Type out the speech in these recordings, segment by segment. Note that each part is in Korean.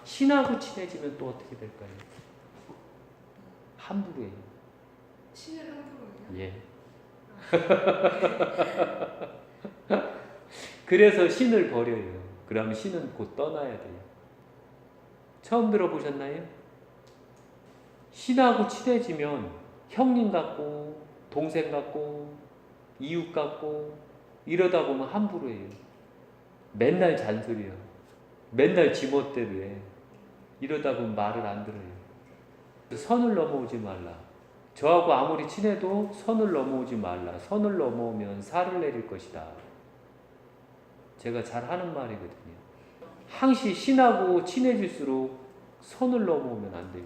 신하고 친해지면 또 어떻게 될까요? 함부로 해요. 신을 함부로요? 예. 그래서 신을 버려요. 그러면 신은 곧 떠나야 돼요. 처음 들어보셨나요? 신하고 친해지면 형님 같고 동생 같고 이웃 같고 이러다 보면 함부로 해요. 맨날 잔소리야. 맨날 지멋대로 해. 이러다 보면 말을 안 들어요. 선을 넘어오지 말라. 저하고 아무리 친해도 선을 넘어오지 말라. 선을 넘어오면 살을 내릴 것이다. 제가 잘 하는 말이거든요. 항시 신하고 친해질수록 선을 넘어오면 안 돼요.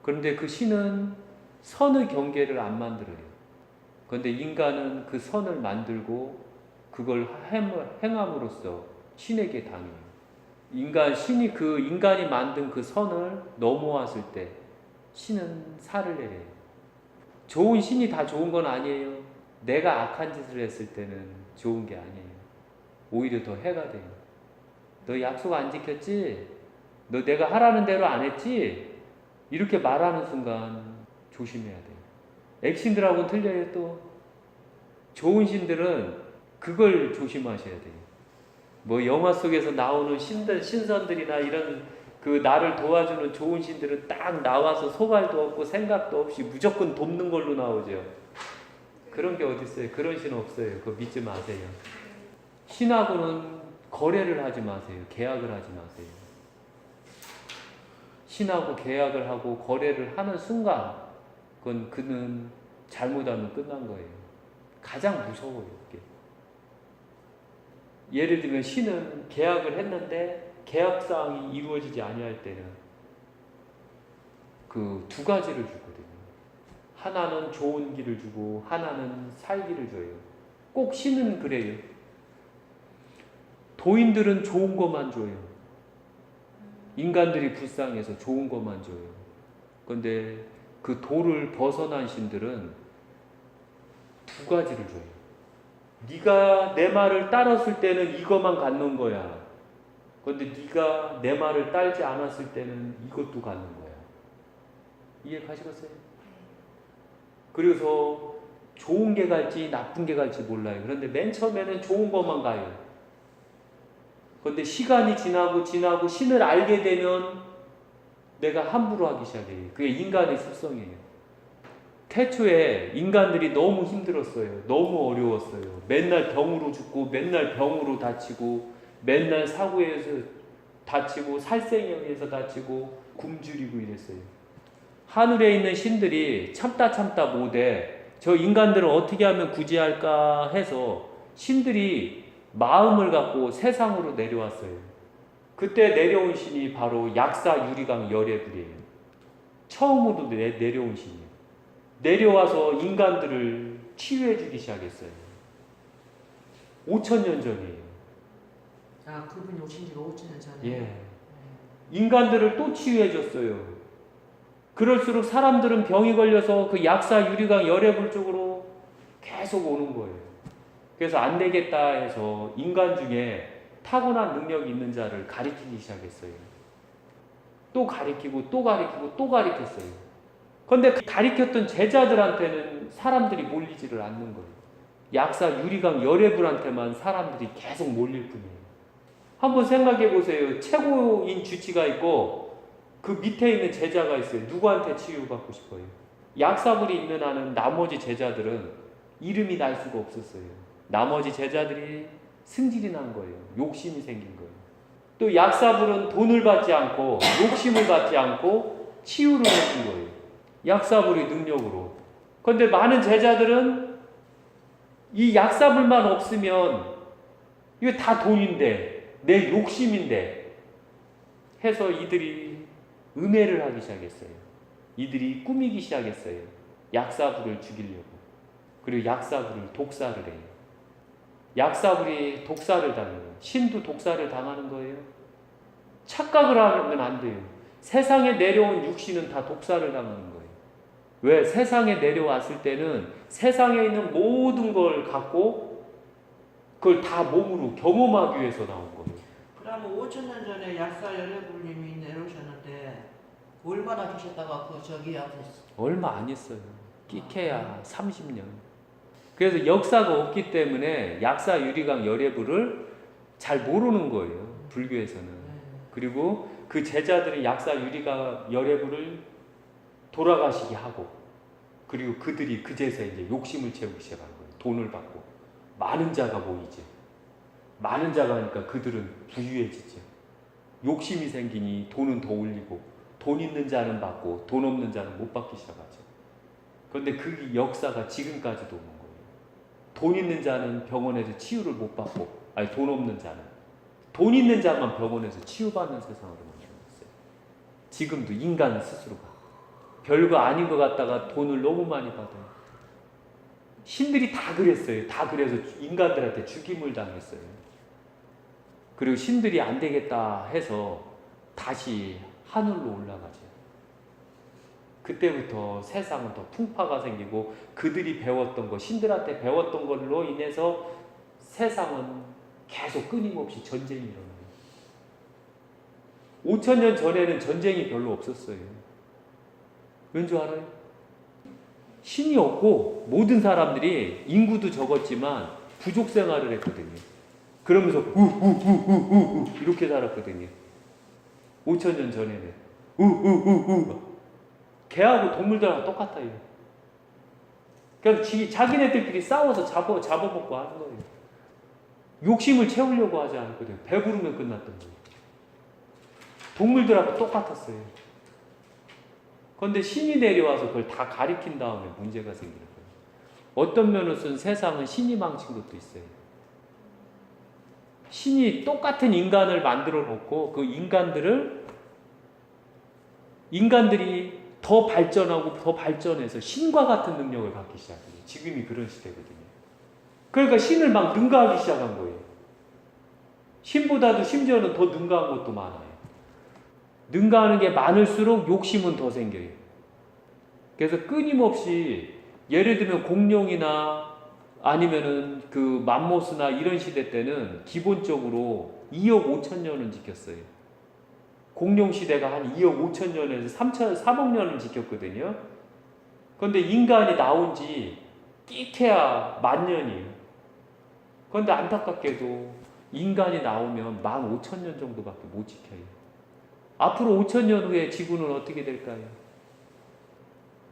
그런데 그 신은 선의 경계를 안 만들어요. 그런데 인간은 그 선을 만들고 그걸 행함으로써 신에게 당해요. 신이 그 인간이 만든 그 선을 넘어왔을 때 신은 살을 내려요. 좋은 신이 다 좋은 건 아니에요. 내가 악한 짓을 했을 때는 좋은 게 아니에요. 오히려 더 해가 돼요. 너 약속 안 지켰지? 너 내가 하라는 대로 안 했지? 이렇게 말하는 순간 조심해야 돼요. 액신들하고는 틀려요. 또 좋은 신들은 그걸 조심하셔야 돼요. 뭐 영화 속에서 나오는 신선들이나 이런 그 나를 도와주는 좋은 신들은 딱 나와서 소갈도 없고 생각도 없이 무조건 돕는 걸로 나오죠. 그런 게 어디 있어요? 그런 신 없어요. 그거 믿지 마세요. 신하고는 거래를 하지 마세요. 계약을 하지 마세요. 신하고 계약을 하고 거래를 하는 순간 그는 잘못하면 끝난 거예요. 가장 무서워요. 이게. 예를 들면 신은 계약을 했는데 계약사항이 이루어지지 아니할 때는 그 두 가지를 주거든요. 하나는 좋은 길을 주고 하나는 살기를 줘요. 꼭 신은 그래요. 도인들은 좋은 것만 줘요. 인간들이 불쌍해서 좋은 것만 줘요. 그런데 그 도를 벗어난 신들은 두 가지를 줘요. 네가 내 말을 따랐을 때는 이것만 갖는 거야. 그런데 네가 내 말을 따르지 않았을 때는 이것도 갖는 거야. 이해 가시겠어요? 그래서 좋은 게 갈지 나쁜 게 갈지 몰라요. 그런데 맨 처음에는 좋은 것만 가요. 그런데 시간이 지나고 신을 알게 되면 내가 함부로 하기 시작해요. 그게 인간의 습성이에요. 태초에 인간들이 너무 힘들었어요. 너무 어려웠어요. 맨날 병으로 죽고 맨날 병으로 다치고 맨날 사고에서 다치고 살생형에서 다치고 굶주리고 이랬어요. 하늘에 있는 신들이 참다 못해 저 인간들을 어떻게 하면 구제할까 해서 신들이 마음을 갖고 세상으로 내려왔어요. 그때 내려온 신이 바로 약사 유리강 열애불이에요. 처음으로 내려온 신이에요. 내려와서 인간들을 치유해 주기 시작했어요. 5,000년 전이에요. 아, 그분이 오신 지가 5,000년 전에. 예. 인간들을 또 치유해 줬어요. 그럴수록 사람들은 병이 걸려서 그 약사 유리강 열애불 쪽으로 계속 오는 거예요. 그래서 안 되겠다 해서 인간 중에 타고난 능력이 있는 자를 가리키기 시작했어요. 또 가리키고 또 가리키고 또 가리켰어요. 그런데 가리켰던 제자들한테는 사람들이 몰리지를 않는 거예요. 약사 유리강 열애불한테만 사람들이 계속 몰릴 뿐이에요. 한번 생각해 보세요. 최고인 주치가 있고 그 밑에 있는 제자가 있어요. 누구한테 치유받고 싶어요? 약사불이 있는 한은 나머지 제자들은 이름이 날 수가 없었어요. 나머지 제자들이 승질이 난 거예요. 욕심이 생긴 거예요. 또 약사불은 돈을 받지 않고 욕심을 받지 않고 치유를 해준 거예요. 약사불의 능력으로. 그런데 많은 제자들은 이 약사불만 없으면 이거 다 돈인데 내 욕심인데 해서 이들이 음해를 하기 시작했어요. 이들이 꾸미기 시작했어요. 약사불을 죽이려고. 그리고 약사불을 독사를 해요. 약사불이 독사를 당해요. 신도 독사를 당하는 거예요. 착각을 하면 안 돼요. 세상에 내려온 육신은 다 독사를 당하는 거예요. 왜? 세상에 내려왔을 때는 세상에 있는 모든 걸 갖고 그걸 다 몸으로 경험하기 위해서 나온 거예요. 그러면 5천 년 전에 약사 열애불님이 내려오셨는데 얼마나 계셨다가 그 저기 앞에 얼마 안 했어요. 끼케야 30년. 그래서 역사가 없기 때문에 약사 유리강 열애부를 잘 모르는 거예요. 불교에서는. 그리고 그 제자들이 약사 유리강 열애부를 돌아가시게 하고, 그리고 그들이 그제서 이제 욕심을 채우기 시작한 거예요. 돈을 받고. 많은 자가 모이지. 많은 자가 하니까 그들은 부유해지죠. 욕심이 생기니 돈은 더 올리고, 돈 있는 자는 받고 돈 없는 자는 못 받기 시작하죠. 그런데 그 역사가 지금까지도 오는 거예요. 돈 있는 자는 병원에서 치유를 못 받고, 아니 돈 없는 자는, 돈 있는 자만 병원에서 치유받는 세상으로 만들어놨어요. 지금도 인간 스스로가 별거 아닌 것 같다가 돈을 너무 많이 받아요. 신들이 다 그랬어요. 다 그래서 인간들한테 죽임을 당했어요. 그리고 신들이 안 되겠다 해서 다시 하늘로 올라가죠. 그때부터 세상은 더 풍파가 생기고, 그들이 배웠던 거, 신들한테 배웠던 걸로 인해서 세상은 계속 끊임없이 전쟁이 일어나요. 5,000년 전에는 전쟁이 별로 없었어요. 왠지 알아요? 신이 없고 모든 사람들이 인구도 적었지만 부족 생활을 했거든요. 그러면서 우우우우우 이렇게 살았거든요. 5,000년 전에는 우우우우 개하고 동물들하고 똑같아요. 그냥 자기네들끼리 싸워서 잡아먹고 하는 거예요. 욕심을 채우려고 하지 않았거든요. 배부르면 끝났던 거예요. 동물들하고 똑같았어요. 그런데 신이 내려와서 그걸 다 가리킨 다음에 문제가 생기는 거예요. 어떤 면으로서는 세상은 신이 망친 것도 있어요. 신이 똑같은 인간을 만들어 놓고 그 인간들이 더 발전하고 더 발전해서 신과 같은 능력을 갖기 시작해요. 지금이 그런 시대거든요. 그러니까 신을 막 능가하기 시작한 거예요. 신보다도 심지어는 더 능가한 것도 많아요. 능가하는 게 많을수록 욕심은 더 생겨요. 그래서 끊임없이 예를 들면 공룡이나 아니면은 그 맘모스나 이런 시대 때는 기본적으로 2억 5천 년은 지켰어요. 공룡 시대가 한 2억 5천 년에서 3억 년을 지켰거든요. 그런데 인간이 나온 지 끼케야 10,000년이에요. 그런데 안타깝게도 인간이 나오면 15,000년 정도밖에 못 지켜요. 앞으로 5,000년 후에 지구는 어떻게 될까요?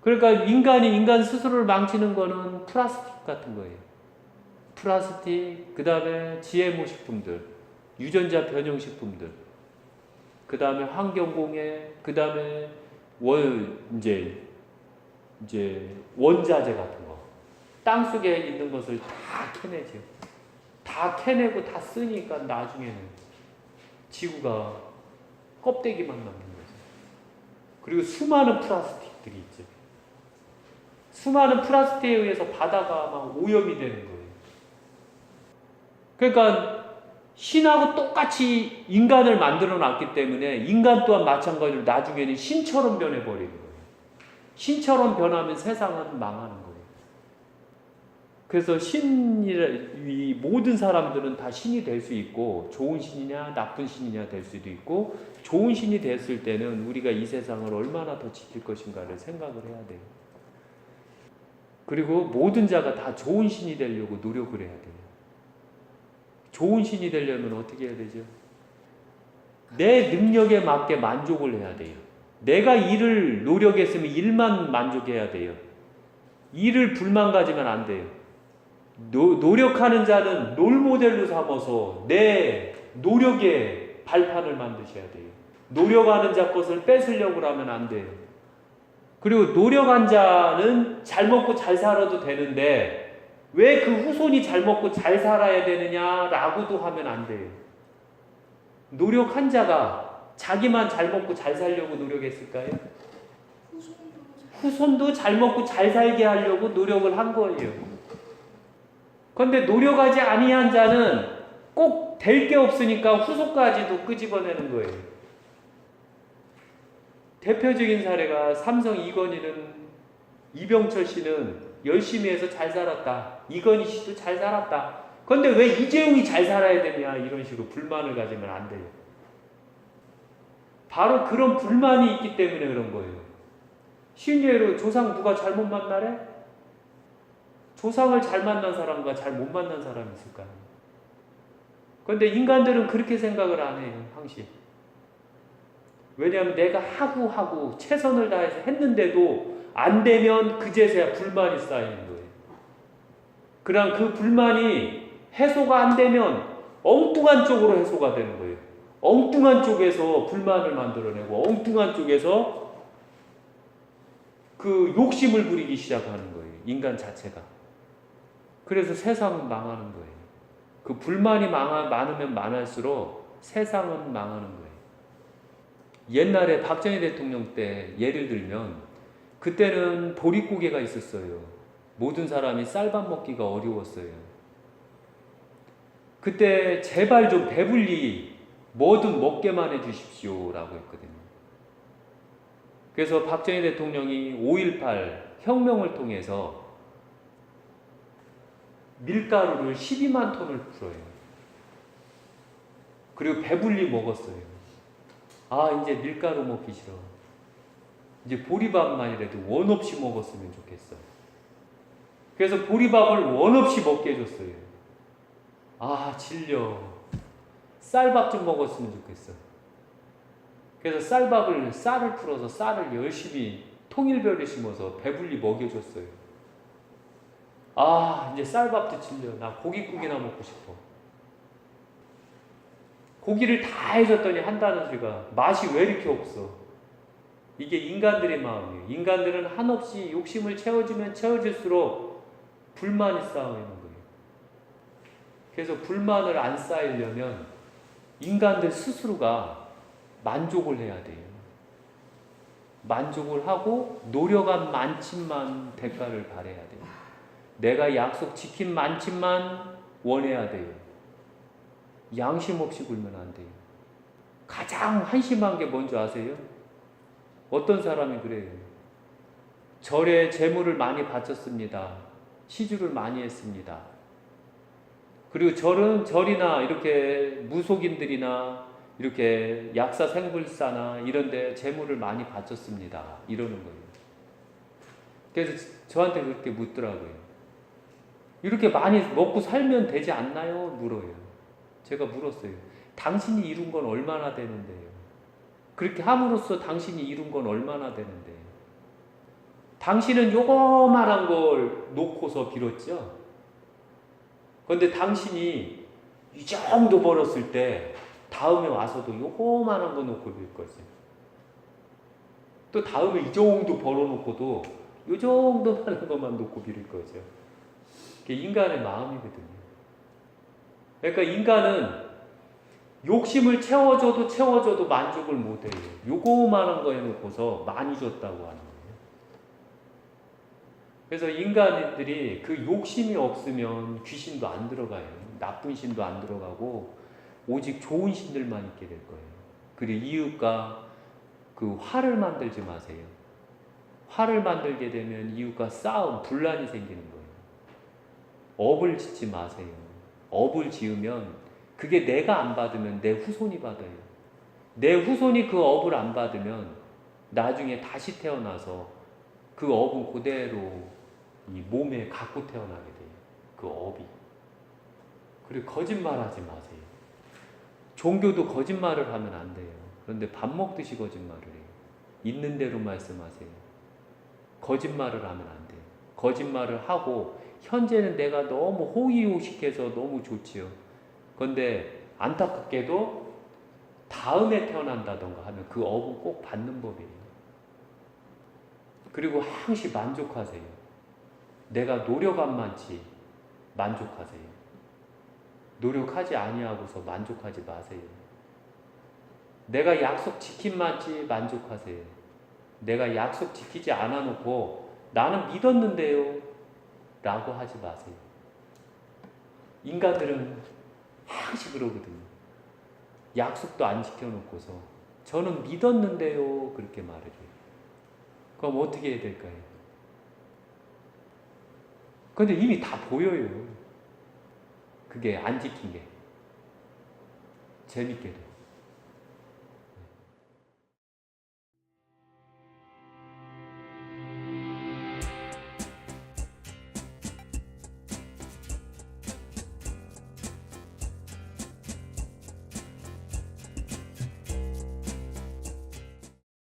그러니까 인간이 인간 스스로를 망치는 거는 플라스틱 같은 거예요. 플라스틱, 그 다음에 GMO 식품들, 유전자 변형 식품들, 그 다음에 환경공해, 그 다음에 이제 원자재 같은 거, 땅 속에 있는 것을 다 캐내죠. 다 캐내고 다 쓰니까 나중에는 지구가 껍데기만 남는 거죠. 그리고 수많은 플라스틱들이 있죠. 수많은 플라스틱에 의해서 바다가 막 오염이 되는 거예요. 그러니까 신하고 똑같이 인간을 만들어 놨기 때문에 인간 또한 마찬가지로 나중에는 신처럼 변해버리는 거예요. 신처럼 변하면 세상은 망하는 거예요. 그래서 이 모든 사람들은 다 신이 될 수 있고, 좋은 신이냐 나쁜 신이냐 될 수도 있고, 좋은 신이 됐을 때는 우리가 이 세상을 얼마나 더 지킬 것인가를 생각을 해야 돼요. 그리고 모든 자가 다 좋은 신이 되려고 노력을 해야 돼요. 좋은 신이 되려면 어떻게 해야 되죠? 내 능력에 맞게 만족을 해야 돼요. 내가 일을 노력했으면 일만 만족해야 돼요. 일을 불만 가지면 안 돼요. 노력하는 자는 롤모델로 삼아서 내 노력의 발판을 만드셔야 돼요. 노력하는 자 것을 뺏으려고 하면 안 돼요. 그리고 노력한 자는 잘 먹고 잘 살아도 되는데 왜 그 후손이 잘 먹고 잘 살아야 되느냐라고도 하면 안 돼요. 노력한 자가 자기만 잘 먹고 잘 살려고 노력했을까요? 후손도 잘 먹고 잘 살게 하려고 노력을 한 거예요. 그런데 노력하지 아니한 자는 꼭 될 게 없으니까 후손까지도 끄집어내는 거예요. 대표적인 사례가 삼성 이건희는, 이병철 씨는 열심히 해서 잘 살았다. 이건희 씨도 잘 살았다. 그런데 왜 이재용이 잘 살아야 되냐, 이런 식으로 불만을 가지면 안 돼요. 바로 그런 불만이 있기 때문에 그런 거예요. 쉬운 예로 조상 누가 잘못 만나래? 조상을 잘 만난 사람과 잘 못 만난 사람이 있을까요? 그런데 인간들은 그렇게 생각을 안 해요. 항상. 왜냐하면 내가 하고 최선을 다해서 했는데도 안 되면 그제서야 불만이 쌓이는 거예요. 그럼 그 불만이 해소가 안 되면 엉뚱한 쪽으로 해소가 되는 거예요. 엉뚱한 쪽에서 불만을 만들어내고 엉뚱한 쪽에서 그 욕심을 부리기 시작하는 거예요. 인간 자체가. 그래서 세상은 망하는 거예요. 그 불만이 많으면 많을수록 세상은 망하는 거예요. 옛날에 박정희 대통령 때 예를 들면 그때는 보릿고개가 있었어요. 모든 사람이 쌀밥 먹기가 어려웠어요. 그때 제발 좀 배불리 뭐든 먹게만 해주십시오 라고 했거든요. 그래서 박정희 대통령이 5.18 혁명을 통해서 밀가루를 12만 톤을 풀어요. 그리고 배불리 먹었어요. 아, 이제 밀가루 먹기 싫어. 이제 보리밥만이라도 원 없이 먹었으면 좋겠어. 그래서 보리밥을 원 없이 먹게 해줬어요. 아, 질려. 쌀밥 좀 먹었으면 좋겠어. 그래서 쌀을 풀어서 쌀을 열심히 통일별에 심어서 배불리 먹여줬어요. 아, 이제 쌀밥도 질려. 나 고깃국이나 먹고 싶어. 고기를 다 해줬더니 한다는 소리가 맛이 왜 이렇게 없어? 이게 인간들의 마음이에요. 인간들은 한없이 욕심을 채워주면 채워질수록 불만이 쌓이는 거예요. 그래서 불만을 안 쌓이려면 인간들 스스로가 만족을 해야 돼요. 만족을 하고 노력한 만큼만 대가를 바라야 돼요. 내가 약속 지킨 만큼만 원해야 돼요. 양심 없이 굴면 안 돼요. 가장 한심한 게 뭔지 아세요? 어떤 사람이 그래요. 절에 재물을 많이 바쳤습니다. 시주를 많이 했습니다. 그리고 절이나 이렇게 무속인들이나 이렇게 약사 생불사나 이런데 재물을 많이 바쳤습니다. 이러는 거예요. 그래서 저한테 그렇게 묻더라고요. 이렇게 많이 먹고 살면 되지 않나요? 물어요. 제가 물었어요. 당신이 이룬 건 얼마나 되는데요? 그렇게 함으로써 당신이 이룬 건 얼마나 되는데? 당신은 요거만한 걸 놓고서 빌었죠? 그런데 당신이 이 정도 벌었을 때 다음에 와서도 요거만한 거 놓고 빌 거죠. 또 다음에 이 정도 벌어놓고도 요 정도만한 것만 놓고 빌 거죠. 그게 인간의 마음이거든요. 그러니까 인간은 욕심을 채워줘도 만족을 못해요. 요거만한 거 해놓고서 많이 줬다고 하는 거예요. 그래서 인간들이 그 욕심이 없으면 귀신도 안 들어가요. 나쁜 신도 안 들어가고 오직 좋은 신들만 있게 될 거예요. 그리고 이웃과 그 화를 만들지 마세요. 화를 만들게 되면 이웃과 싸움, 분란이 생기는 거예요. 업을 짓지 마세요. 업을 지으면 그게 내가 안 받으면 내 후손이 받아요. 내 후손이 그 업을 안 받으면 나중에 다시 태어나서 그 업은 그대로 이 몸에 갖고 태어나게 돼요. 그 업이. 그리고 거짓말하지 마세요. 종교도 거짓말을 하면 안 돼요. 그런데 밥 먹듯이 거짓말을 해요. 있는 대로 말씀하세요. 거짓말을 하면 안 돼요. 거짓말을 하고 현재는 내가 너무 호의호식해서 너무 좋지요. 그런데 안타깝게도 다음에 태어난다던가 하면 그 업은 꼭 받는 법이에요. 그리고 항시 만족하세요. 내가 노력한 만치 만족하세요. 노력하지 아니하고서 만족하지 마세요. 내가 약속 지킨 만치 만족하세요. 내가 약속 지키지 않아 놓고 나는 믿었는데요 라고 하지 마세요. 인간들은 항상 그러거든요. 약속도 안 지켜놓고서 저는 믿었는데요 그렇게 말을 해요. 그럼 어떻게 해야 될까요? 근데 이미 다 보여요. 그게 안 지킨 게. 재밌게도.